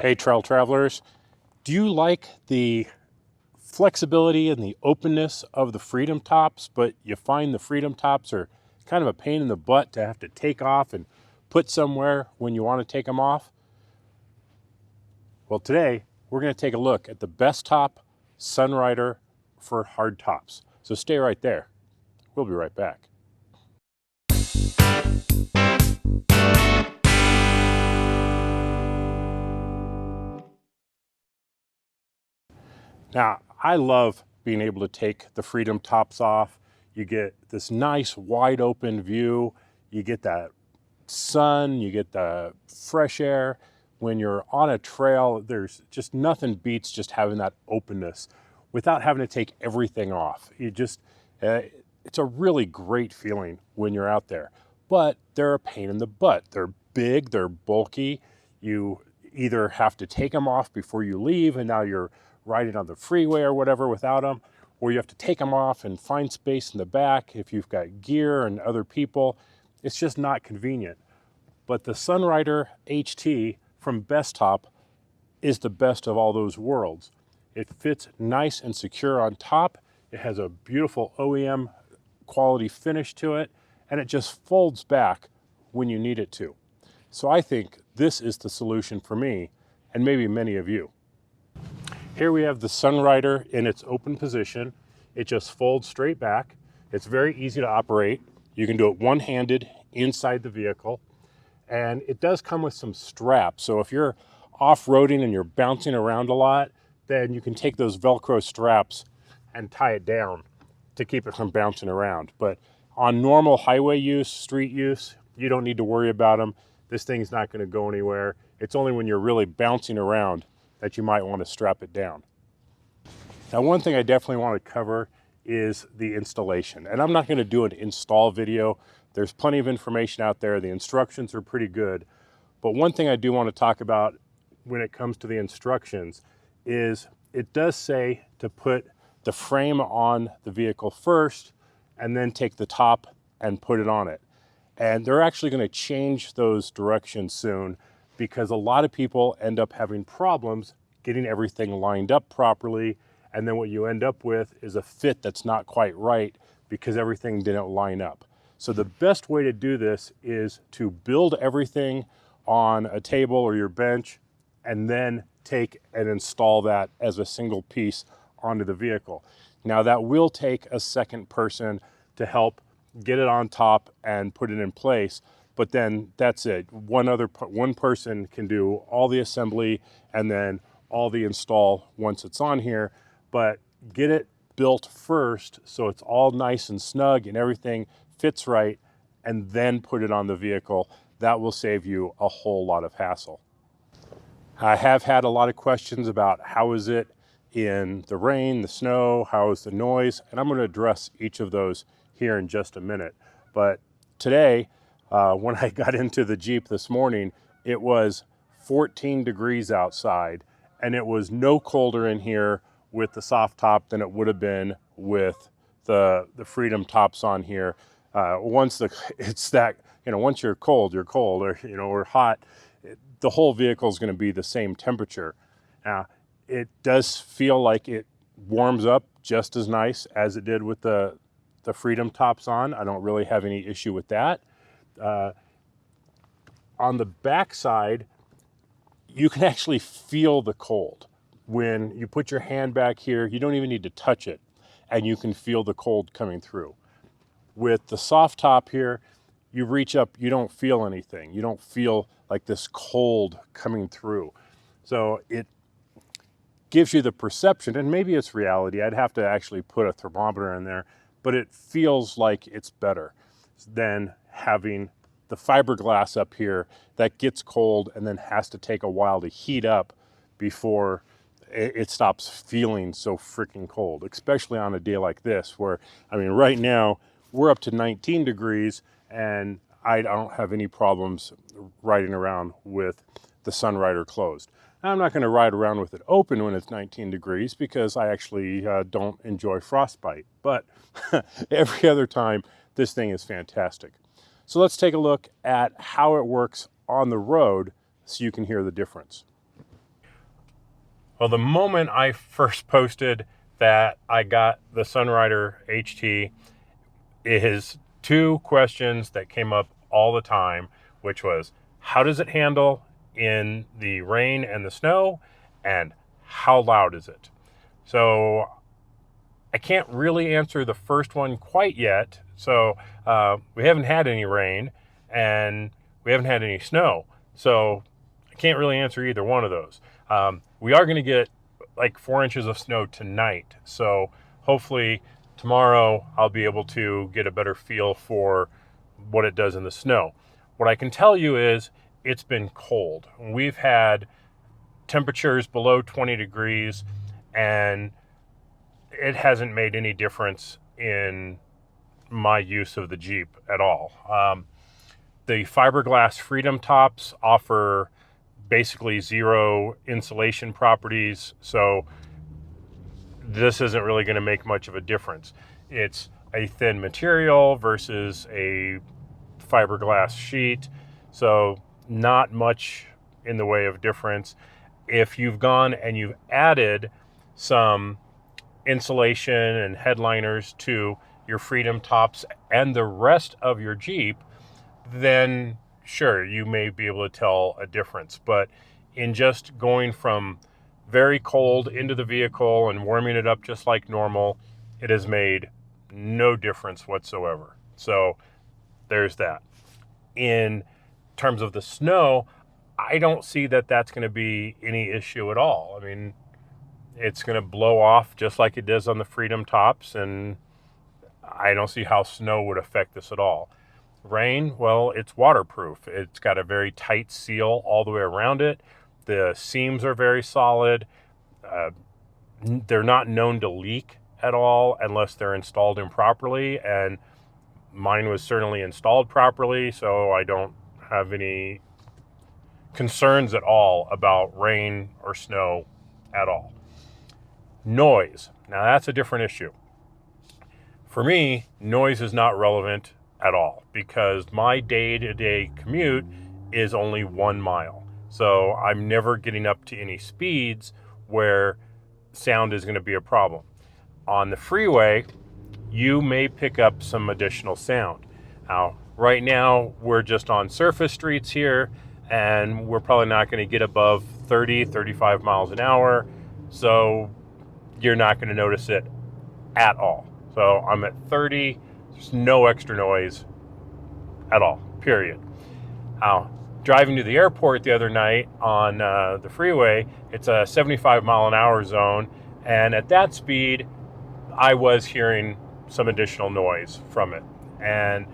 Hey, trail travelers, do you like the flexibility and the openness of the Freedom Tops, but you find the Freedom Tops are kind of a pain in the butt to have to take off and put somewhere when you want to take them off? Well, today we're going to take a look at the Bestop Sunrider for hardtops. So stay right there. We'll be right back. Now, I love being able to take the Freedom Tops off. You get this nice wide open view. You get that sun, you get the fresh air. When you're on a trail, there's just nothing beats just having that openness without having to take everything off. It's a really great feeling when you're out there. But they're a pain in the butt. They're big, they're bulky. You either have to take them off before you leave and now you're riding on the freeway or whatever without them, or you have to take them off and find space in the back if you've got gear and other people. It's just not convenient. But the Sunrider HT from Bestop is the best of all those worlds. It fits nice and secure on top. It has a beautiful OEM quality finish to it, and it just folds back when you need it to. So I think this is the solution for me, and maybe many of you. Here we have the Sunrider in its open position. It just folds straight back. It's very easy to operate. You can do it one-handed inside the vehicle. And it does come with some straps. So if you're off-roading and you're bouncing around a lot, then you can take those Velcro straps and tie it down to keep it from bouncing around. But on normal highway use, street use, you don't need to worry about them. This thing's not going to go anywhere. It's only when you're really bouncing around that you might want to strap it down. Now, one thing I definitely want to cover is the installation. And I'm not going to do an install video. There's plenty of information out there. The instructions are pretty good. But one thing I do want to talk about when it comes to the instructions is it does say to put the frame on the vehicle first and then take the top and put it on it. And they're actually going to change those directions soon, because a lot of people end up having problems getting everything lined up properly, and then what you end up with is a fit that's not quite right because everything didn't line up. So the best way to do this is to build everything on a table or your bench and then take and install that as a single piece onto the vehicle. Now that will take a second person to help get it on top and put it in place, but then that's it. One person can do all the assembly and then all the install once it's on here, but get it built first so it's all nice and snug and everything fits right, and then put it on the vehicle. That will save you a whole lot of hassle. I have had a lot of questions about how is it in the rain, the snow, how is the noise, and I'm going to address each of those here in just a minute. But today, when I got into the Jeep this morning, it was 14 degrees outside, and it was no colder in here with the soft top than it would have been with the Freedom Tops on here. Once you're cold, or hot, the whole vehicle is going to be the same temperature. Now, it does feel like it warms up just as nice as it did with the Freedom Tops on. I don't really have any issue with that. On the back side, you can actually feel the cold. When you put your hand back here, you don't even need to touch it, and you can feel the cold coming through. With the soft top here, you reach up, you don't feel anything. You don't feel like this cold coming through. So it gives you the perception, and maybe it's reality, I'd have to actually put a thermometer in there, but it feels like it's better than having the fiberglass up here that gets cold and then has to take a while to heat up before it stops feeling so freaking cold, especially on a day like this where, I mean, right now we're up to 19 degrees and I don't have any problems riding around with the Sunrider closed. I'm not going to ride around with it open when it's 19 degrees because I actually don't enjoy frostbite, but every other time this thing is fantastic. So let's take a look at how it works on the road so you can hear the difference. Well, the moment I first posted that I got the Sunrider HT, is two questions that came up all the time, which was, how does it handle in the rain and the snow, and how loud is it? So I can't really answer the first one quite yet. So we haven't had any rain and we haven't had any snow. So I can't really answer either one of those. We are going to get like 4 inches of snow tonight. So hopefully tomorrow I'll be able to get a better feel for what it does in the snow. What I can tell you is it's been cold. We've had temperatures below 20 degrees and it hasn't made any difference in my use of the Jeep at all. The fiberglass Freedom tops offer basically zero insulation properties, so this isn't really going to make much of a difference. It's a thin material versus a fiberglass sheet, so not much in the way of difference. If you've gone and you've added some insulation and headliners to your Freedom tops and the rest of your Jeep, then sure, you may be able to tell a difference. But in just going from very cold into the vehicle and warming it up just like normal, it has made no difference whatsoever. So there's that. In terms of the snow, I don't see that that's going to be any issue at all. I mean, it's going to blow off just like it does on the Freedom tops, and I don't see how snow would affect this at all. Rain, well, it's waterproof. It's got a very tight seal all the way around it. The seams are very solid. They're not known to leak at all unless they're installed improperly, and mine was certainly installed properly, so I don't have any concerns at all about rain or snow at all. Noise. Now that's a different issue. For me, noise is not relevant at all because my day-to-day commute is only 1 mile. So I'm never getting up to any speeds where sound is going to be a problem. On the freeway, you may pick up some additional sound. Now, right now, we're just on surface streets here, and we're probably not going to get above 30, 35 miles an hour. So you're not going to notice it at all. So I'm at 30, there's no extra noise at all, period. Now, driving to the airport the other night on the freeway, it's a 75 mile an hour zone. And at that speed, I was hearing some additional noise from it. And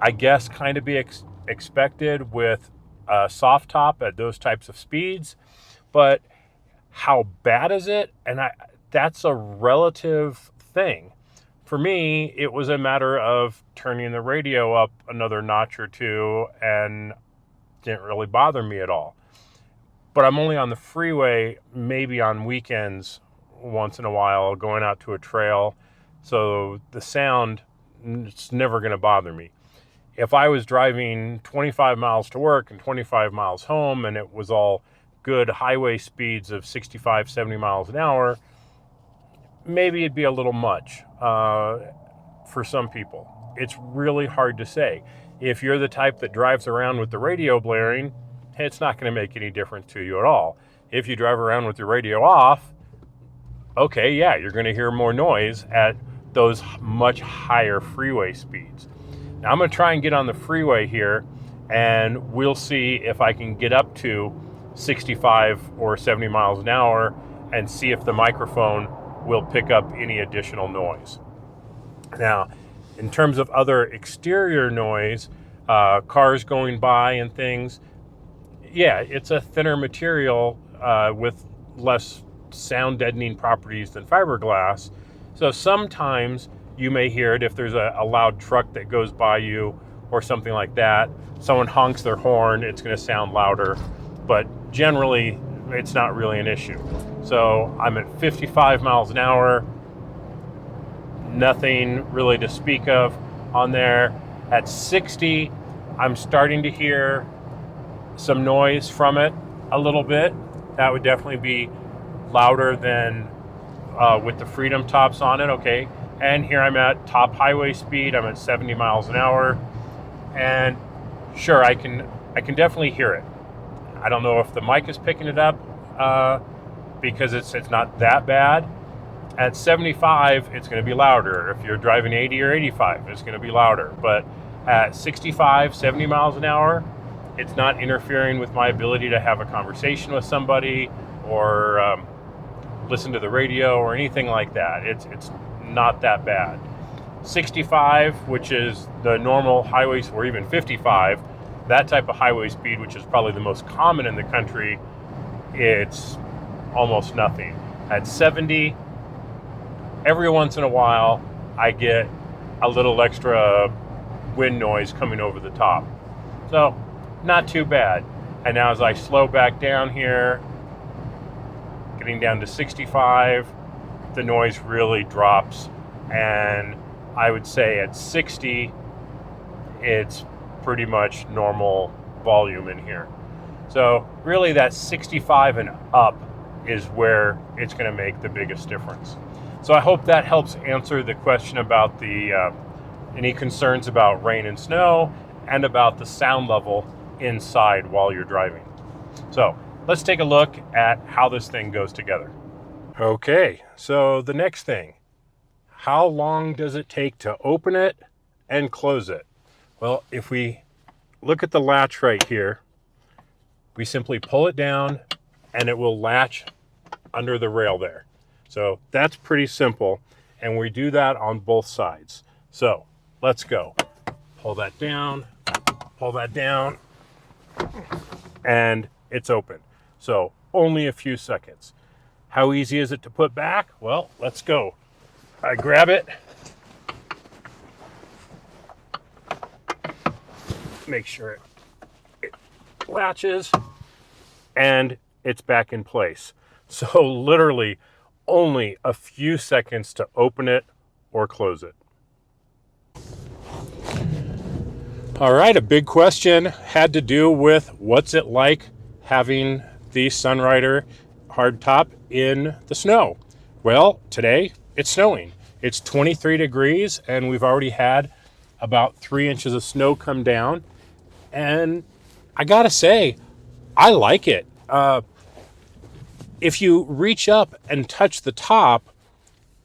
I guess kind of be expected with a soft top at those types of speeds. But how bad is it? And that's a relative thing. For me, it was a matter of turning the radio up another notch or two and didn't really bother me at all. But I'm only on the freeway maybe on weekends once in a while, going out to a trail. So the sound, it's never going to bother me. If I was driving 25 miles to work and 25 miles home and it was all good highway speeds of 65, 70 miles an hour, maybe it'd be a little much for some people. It's really hard to say. If you're the type that drives around with the radio blaring, it's not going to make any difference to you at all. If you drive around with your radio off, okay, yeah, you're going to hear more noise at those much higher freeway speeds. Now I'm going to try and get on the freeway here, and we'll see if I can get up to 65 or 70 miles an hour and see if the microphone will pick up any additional noise. Now, in terms of other exterior noise, cars going by and things, yeah, it's a thinner material with less sound deadening properties than fiberglass. So sometimes you may hear it if there's a loud truck that goes by you or something like that. Someone honks their horn, it's going to sound louder, but generally it's not really an issue. So I'm at 55 miles an hour, nothing really to speak of on there. At 60, I'm starting to hear some noise from it a little bit, that would definitely be louder than with the Freedom Tops on it, okay? And here I'm at top highway speed. I'm at 70 miles an hour. And sure, I can definitely hear it. I don't know if the mic is picking it up because it's not that bad. At 75, it's going to be louder. If you're driving 80 or 85, it's going to be louder. But at 65, 70 miles an hour, it's not interfering with my ability to have a conversation with somebody or listen to the radio or anything like that. It's not that bad. 65, which is the normal highway, or even 55, that type of highway speed, which is probably the most common in the country, it's almost nothing. At 70, every once in a while, I get a little extra wind noise coming over the top. So, not too bad. And now as I slow back down here, getting down to 65, the noise really drops. And I would say at 60, it's pretty much normal volume in here. So really that 65 and up is where it's going to make the biggest difference. So I hope that helps answer the question about the any concerns about rain and snow and about the sound level inside while you're driving. So let's take a look at how this thing goes together. Okay, so the next thing, how long does it take to open it and close it? Well, if we look at the latch right here, we simply pull it down and it will latch under the rail there. So that's pretty simple, and we do that on both sides. So let's go. Pull that down, and it's open. So only a few seconds. How easy is it to put back? Well, let's go. I grab it, make sure it latches, and it's back in place. So literally only a few seconds to open it or close it. All right, a big question had to do with what's it like having the Sunrider hardtop in the snow. Well, today it's snowing. It's 23 degrees and we've already had about 3 inches of snow come down. And I gotta say, I like it. If you reach up and touch the top,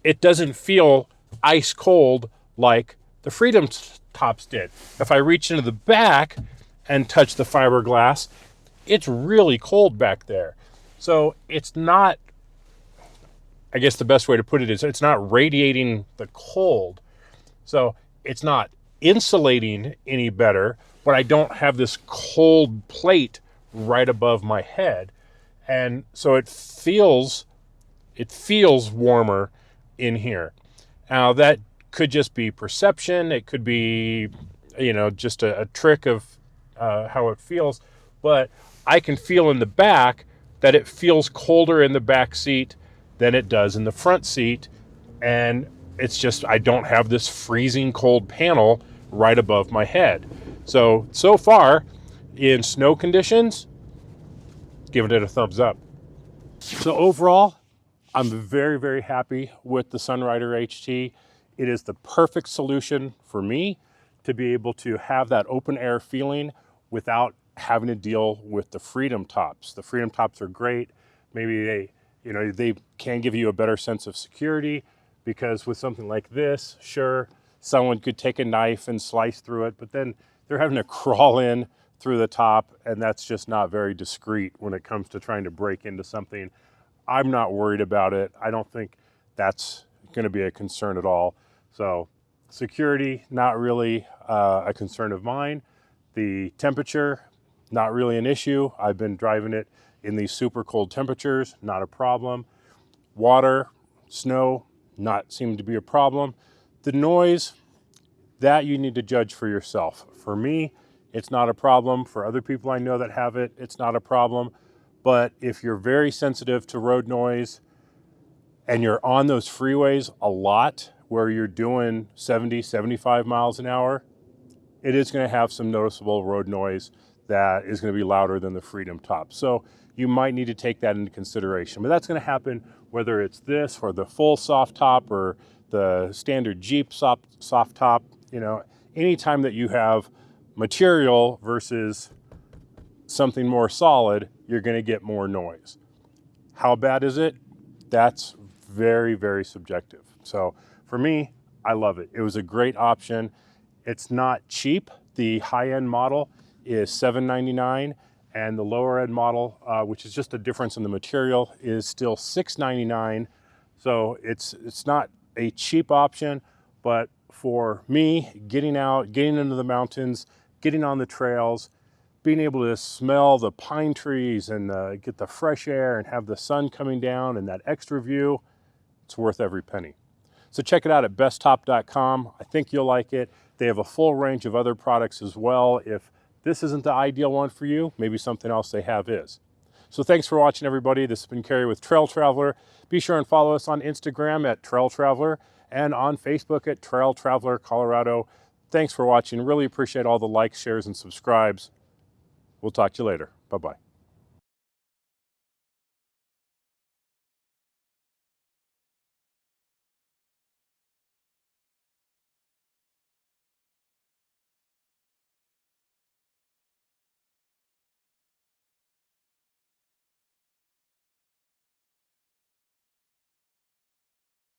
it doesn't feel ice cold like the Freedom Tops did. If I reach into the back and touch the fiberglass, it's really cold back there. So it's not, I guess the best way to put it is it's not radiating the cold. So it's not insulating any better, but I don't have this cold plate right above my head. And so it feels warmer in here. Now that could just be perception. It could be, just a trick of how it feels. But I can feel in the back that it feels colder in the back seat than it does in the front seat. And it's just, I don't have this freezing cold panel right above my head. So far in snow conditions, giving it a thumbs up. So overall, I'm very, very happy with the Sunrider HT. It is the perfect solution for me to be able to have that open air feeling without having to deal with the Freedom Tops. The Freedom Tops are great. Maybe they can give you a better sense of security, because with something like this, sure, someone could take a knife and slice through it, but then they're having to crawl in through the top, and that's just not very discreet when it comes to trying to break into something. I'm not worried about it. I don't think that's going to be a concern at all. So security, not really a concern of mine. The temperature, not really an issue. I've been driving it in these super cold temperatures, not a problem. Water, snow, not seem to be a problem. The noise, that you need to judge for yourself. For me, it's not a problem. For other people I know that have it, it's not a problem. But if you're very sensitive to road noise and you're on those freeways a lot where you're doing 70, 75 miles an hour, it is going to have some noticeable road noise that is going to be louder than the Freedom Top. So you might need to take that into consideration. But that's going to happen whether it's this or the full soft top or the standard Jeep soft top. You know, anytime that you have material versus something more solid, you're going to get more noise. How bad is it? That's very, very subjective. So for me, I love it. It was a great option. It's not cheap. The high-end model is $799, and the lower-end model, which is just a difference in the material, is still $699. So it's not a cheap option, but for me, getting out, getting into the mountains, getting on the trails, being able to smell the pine trees and get the fresh air and have the sun coming down and that extra view, it's worth every penny. So check it out at bestop.com. I think you'll like it. They have a full range of other products as well. If this isn't the ideal one for you, maybe something else they have is. So thanks for watching, everybody. This has been Kerry with Trail Traveler. Be sure and follow us on Instagram at Trail Traveler and on Facebook at Trail Traveler Colorado. Thanks for watching. Really appreciate all the likes, shares, and subscribes. We'll talk to you later. Bye-bye.